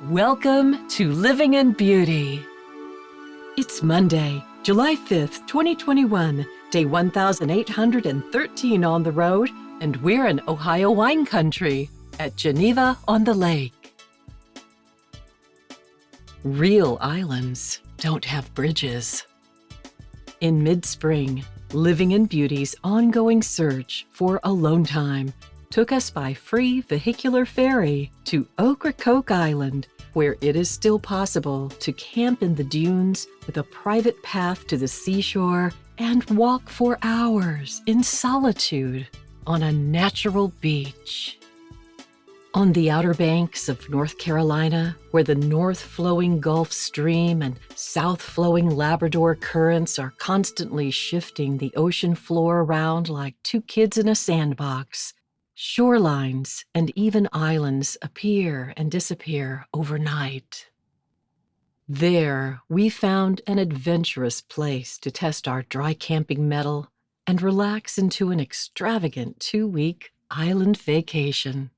Welcome to Living in Beauty. It's Monday, July 5th, 2021, day 1813 on the road, and we're in Ohio wine country at Geneva on the Lake. Real islands don't have bridges. In mid-spring, Living in Beauty's ongoing search for alone time took us by free vehicular ferry to Ocracoke Island, where it is still possible to camp in the dunes with a private path to the seashore and walk for hours in solitude on a natural beach. On the Outer Banks of North Carolina, where the north-flowing Gulf Stream and south-flowing Labrador currents are constantly shifting the ocean floor around like two kids in a sandbox, shorelines and even islands appear and disappear overnight. There, we found an adventurous place to test our dry camping mettle and relax into an extravagant 2-week island vacation.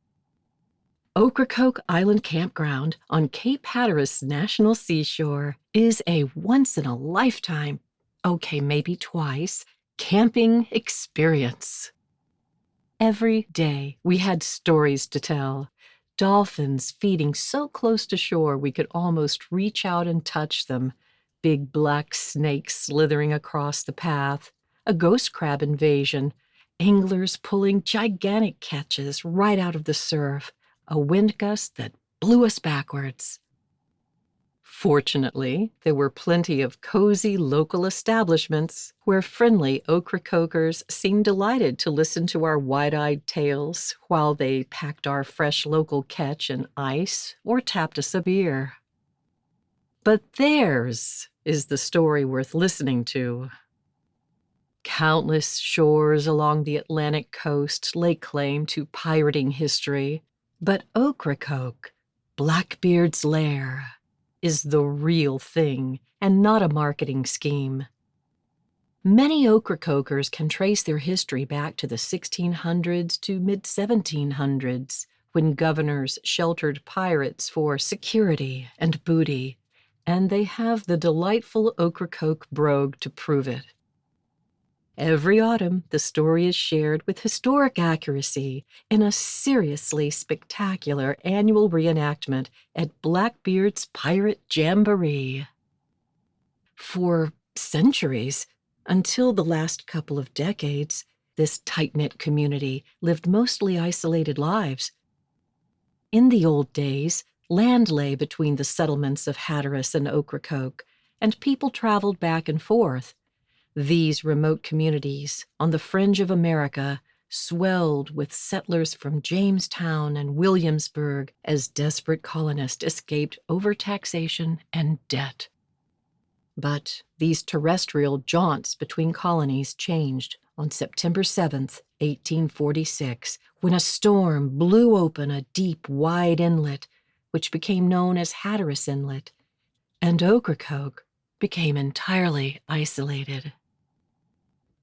Ocracoke Island Campground on Cape Hatteras National Seashore is a once-in-a-lifetime, okay, maybe twice, camping experience. Every day, we had stories to tell. Dolphins feeding so close to shore we could almost reach out and touch them. Big black snakes slithering across the path. A ghost crab invasion. Anglers pulling gigantic catches right out of the surf. A wind gust that blew us backwards. Fortunately, there were plenty of cozy local establishments where friendly Ocracokers seemed delighted to listen to our wide-eyed tales while they packed our fresh local catch in ice or tapped us a beer. But theirs is the story worth listening to. Countless shores along the Atlantic coast lay claim to pirating history, but Ocracoke, Blackbeard's lair, is the real thing and not a marketing scheme. Many Ocracokers can trace their history back to the 1600s to mid-1700s, when governors sheltered pirates for security and booty, and they have the delightful Ocracoke brogue to prove it. Every autumn, the story is shared with historic accuracy in a seriously spectacular annual reenactment at Blackbeard's Pirate Jamboree. For centuries, until the last couple of decades, this tight-knit community lived mostly isolated lives. In the old days, land lay between the settlements of Hatteras and Ocracoke, and people traveled back and forth. These remote communities, on the fringe of America, swelled with settlers from Jamestown and Williamsburg as desperate colonists escaped overtaxation and debt. But these terrestrial jaunts between colonies changed on September 7th, 1846, when a storm blew open a deep, wide inlet, which became known as Hatteras Inlet, and Ocracoke became entirely isolated.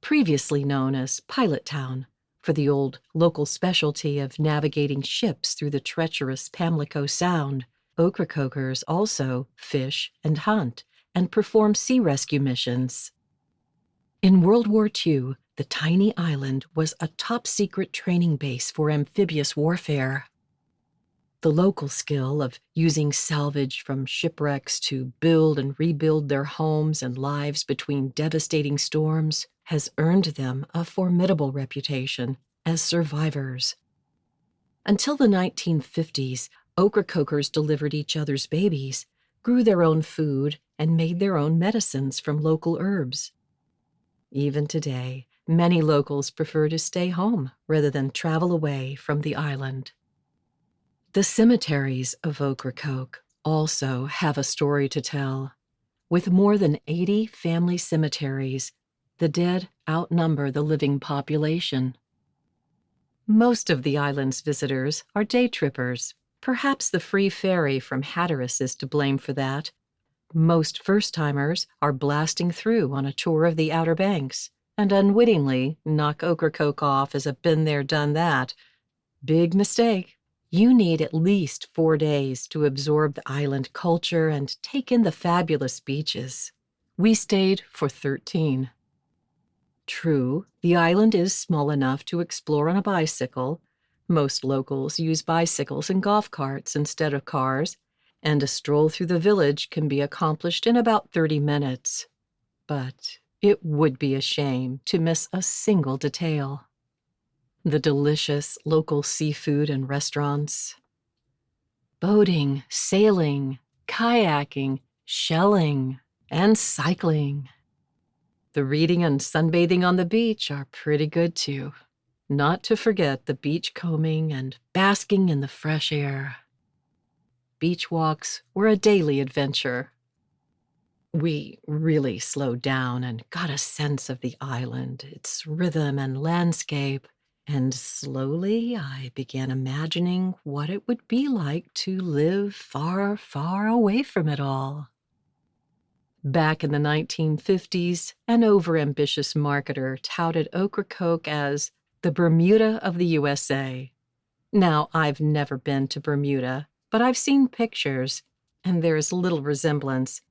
Previously known as Pilot Town, for the old local specialty of navigating ships through the treacherous Pamlico Sound, Ocracokers also fish and hunt and perform sea rescue missions. In World War II, the tiny island was a top-secret training base for amphibious warfare. The local skill of using salvage from shipwrecks to build and rebuild their homes and lives between devastating storms has earned them a formidable reputation as survivors. Until the 1950s, Ocracokers delivered each other's babies, grew their own food, and made their own medicines from local herbs. Even today, many locals prefer to stay home rather than travel away from the island. The cemeteries of Ocracoke also have a story to tell. With more than 80 family cemeteries, the dead outnumber the living population. Most of the island's visitors are day trippers. Perhaps the free ferry from Hatteras is to blame for that. Most first-timers are blasting through on a tour of the Outer Banks and unwittingly knock Ocracoke off as a been-there-done-that. Big mistake. You need at least 4 days to absorb the island culture and take in the fabulous beaches. We stayed for 13. True, the island is small enough to explore on a bicycle. Most locals use bicycles and golf carts instead of cars, and a stroll through the village can be accomplished in about 30 minutes. But it would be a shame to miss a single detail. The delicious local seafood and restaurants. Boating, sailing, kayaking, shelling, and cycling. The reading and sunbathing on the beach are pretty good too. Not to forget the beach combing and basking in the fresh air. Beach walks were a daily adventure. We really slowed down and got a sense of the island, its rhythm and landscape, and slowly I began imagining what it would be like to live far, far away from it all. Back in the 1950s, an overambitious marketer touted Ocracoke as the Bermuda of the USA. Now, I've never been to Bermuda, but I've seen pictures, and there is little resemblance.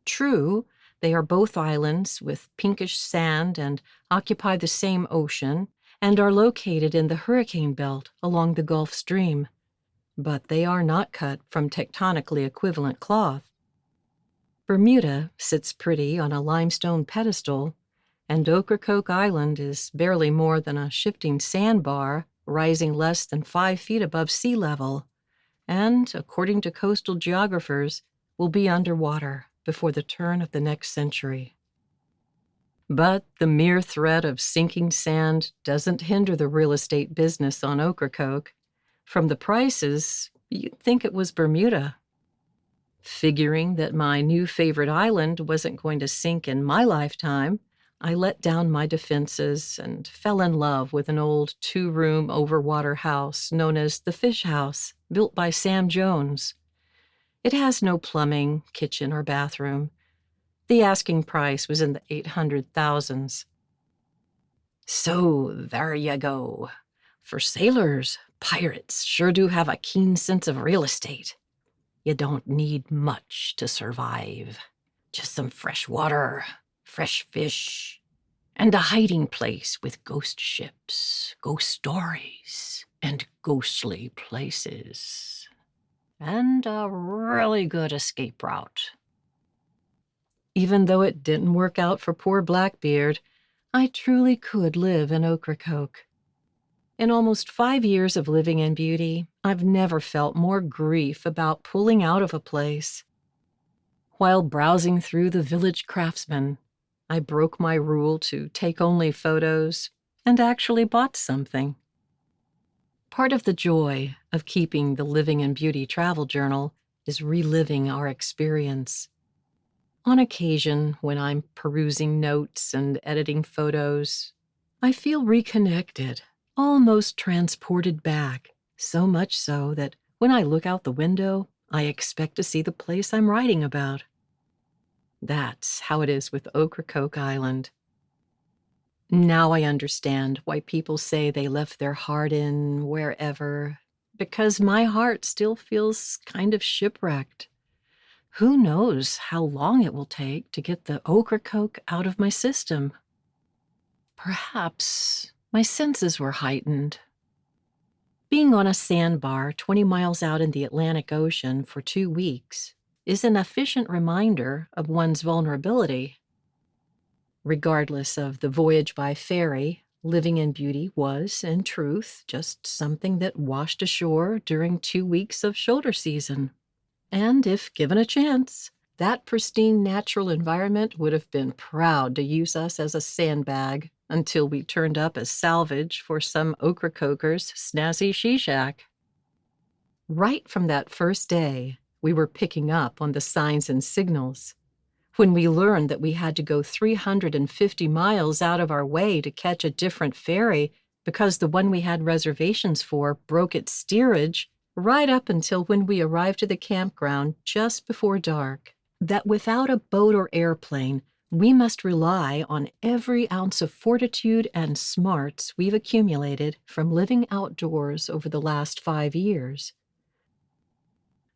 True, they are both islands with pinkish sand and occupy the same ocean and are located in the hurricane belt along the Gulf Stream, but they are not cut from tectonically equivalent cloth. Bermuda sits pretty on a limestone pedestal, and Ocracoke Island is barely more than a shifting sandbar rising less than 5 feet above sea level, and, according to coastal geographers, will be underwater before the turn of the next century. But the mere threat of sinking sand doesn't hinder the real estate business on Ocracoke. From the prices, you'd think it was Bermuda. Figuring that my new favorite island wasn't going to sink in my lifetime, I let down my defenses and fell in love with an old 2-room overwater house known as the Fish House, built by Sam Jones. It has no plumbing, kitchen, or bathroom. The asking price was in the 800,000s. So there you go. For sailors, pirates sure do have a keen sense of real estate. You don't need much to survive. Just some fresh water, fresh fish, and a hiding place with ghost ships, ghost stories, and ghostly places. And a really good escape route. Even though it didn't work out for poor Blackbeard, I truly could live in Ocracoke. In almost 5 years of living in beauty, I've never felt more grief about pulling out of a place. While browsing through the Village Craftsman, I broke my rule to take only photos and actually bought something. Part of the joy of keeping the Living in Beauty travel journal is reliving our experience. On occasion, when I'm perusing notes and editing photos, I feel reconnected, almost transported back, so much so that when I look out the window, I expect to see the place I'm writing about. That's how it is with Ocracoke Island. Now I understand why people say they left their heart in wherever, because my heart still feels kind of shipwrecked. Who knows how long it will take to get the Ocracoke out of my system? Perhaps my senses were heightened. Being on a sandbar 20 miles out in the Atlantic Ocean for 2 weeks is an efficient reminder of one's vulnerability. Regardless of the voyage by ferry, Living in Beauty was, in truth, just something that washed ashore during 2 weeks of shoulder season. And if given a chance, that pristine natural environment would have been proud to use us as a sandbag until we turned up as salvage for some Ocracoker's snazzy she-shack. Right from that first day, we were picking up on the signs and signals. When we learned that we had to go 350 miles out of our way to catch a different ferry because the one we had reservations for broke its steerage, right up until when we arrived at the campground just before dark, that without a boat or airplane, we must rely on every ounce of fortitude and smarts we've accumulated from living outdoors over the last 5 years.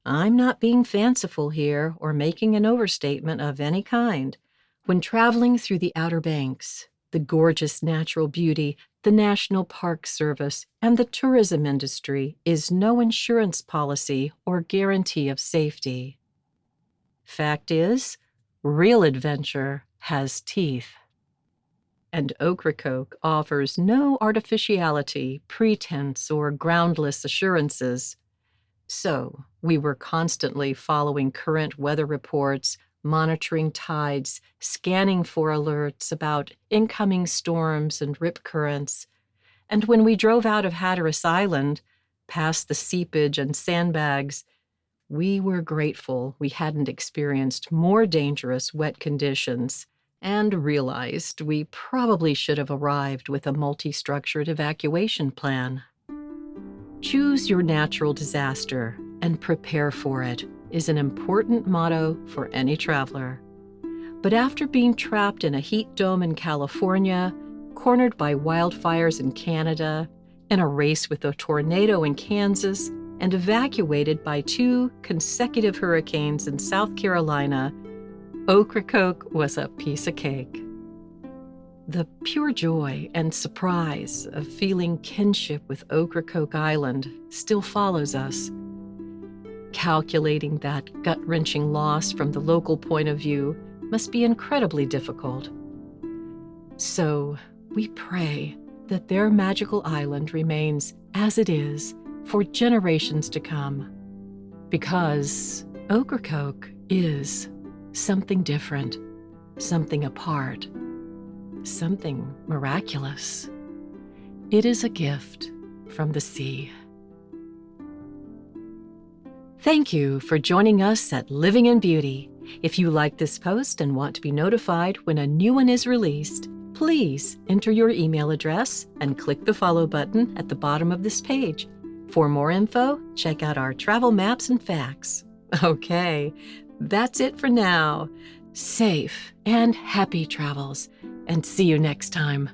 I'm not being fanciful here or making an overstatement of any kind. When traveling through the Outer Banks, the gorgeous natural beauty, the National Park Service, and the tourism industry is no insurance policy or guarantee of safety. Fact is, real adventure has teeth. And Ocracoke offers no artificiality, pretense, or groundless assurances. So, we were constantly following current weather reports, monitoring tides, scanning for alerts about incoming storms and rip currents. And when we drove out of Hatteras Island, past the seepage and sandbags, we were grateful we hadn't experienced more dangerous wet conditions and realized we probably should have arrived with a multi-structured evacuation plan. Choose your natural disaster and prepare for it is an important motto for any traveler. But after being trapped in a heat dome in California, cornered by wildfires in Canada, in a race with a tornado in Kansas, and evacuated by 2 consecutive hurricanes in South Carolina, Ocracoke was a piece of cake. The pure joy and surprise of feeling kinship with Ocracoke Island still follows us. Calculating that gut-wrenching loss from the local point of view must be incredibly difficult. So, we pray that their magical island remains as it is for generations to come, because Ocracoke is something different, something apart, something miraculous. It is a gift from the sea. Thank you for joining us at Living in Beauty. If you like this post and want to be notified when a new one is released, please enter your email address and click the follow button at the bottom of this page. For more info, check out our travel maps and facts. Okay, that's it for now. Safe and happy travels, and see you next time.